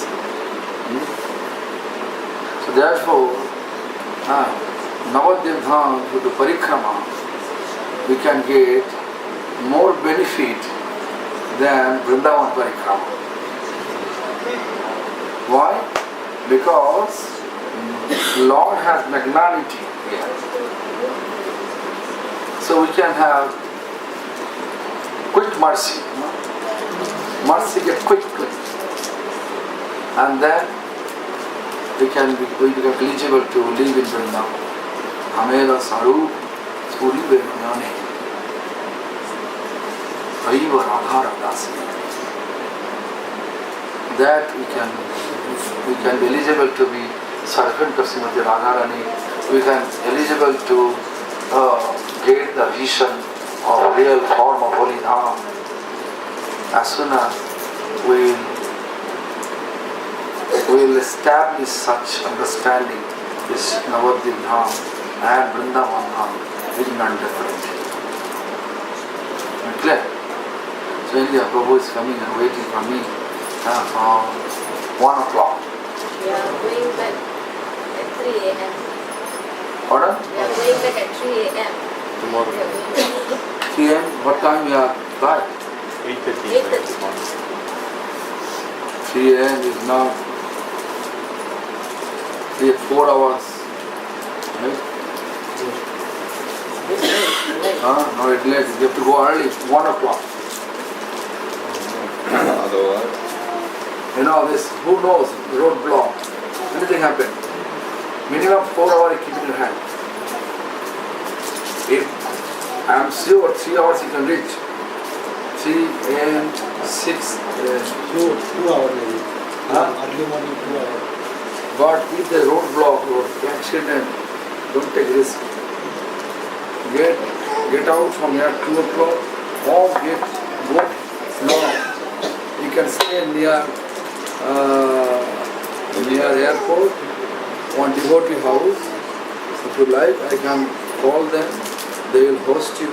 Speaker 2: So therefore, Navadvip Dham, due to Parikrama, we can get more benefit than Vrindavan Parikrama. Why? Because Lord has magnanimity here. So we can have quick mercy. Mercy get quick. And then we become eligible to live in Vrindavan. Hamela Sarup Puri Vedane Hariva Radha Radasi. That we can be eligible to be servant of Srimati Radharani. We can eligible to get the vision of real form of Holy Dham. As soon as we will establish such understanding, this Navadvip Dham and Vrindavan Dham is not different. Clear? So India Prabhu is coming and waiting for me from 1 o'clock.
Speaker 4: We are going back at 3 a.m.
Speaker 2: Pardon?
Speaker 4: We are going back at 3 a.m.
Speaker 1: Tomorrow.
Speaker 2: 3 a.m. What time we are flight?
Speaker 1: 8:30 next morning.
Speaker 2: 3 a.m. is now 4 hours. Right? No, it's late. You have to go early, 1 o'clock.
Speaker 1: Otherwise,
Speaker 2: You know this, who knows, roadblock, anything happen. Minimum 4 hours you keep in your hand. If I am sure 3 hours you can reach. 3 a.m., 6 a.m.
Speaker 3: 2 hours maybe.
Speaker 2: Huh?
Speaker 3: Early morning 2 hours.
Speaker 2: But if the roadblock or accident, don't take risk. Get out from here 2 o'clock or go now. You can stay near airport, one devotee house. If you like, I can call them. They will host you.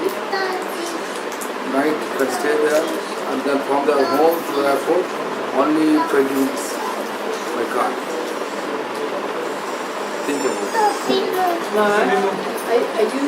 Speaker 2: Night you can stay there, and then from their home to the airport, only 20 minutes by car. Think about it.
Speaker 4: I do.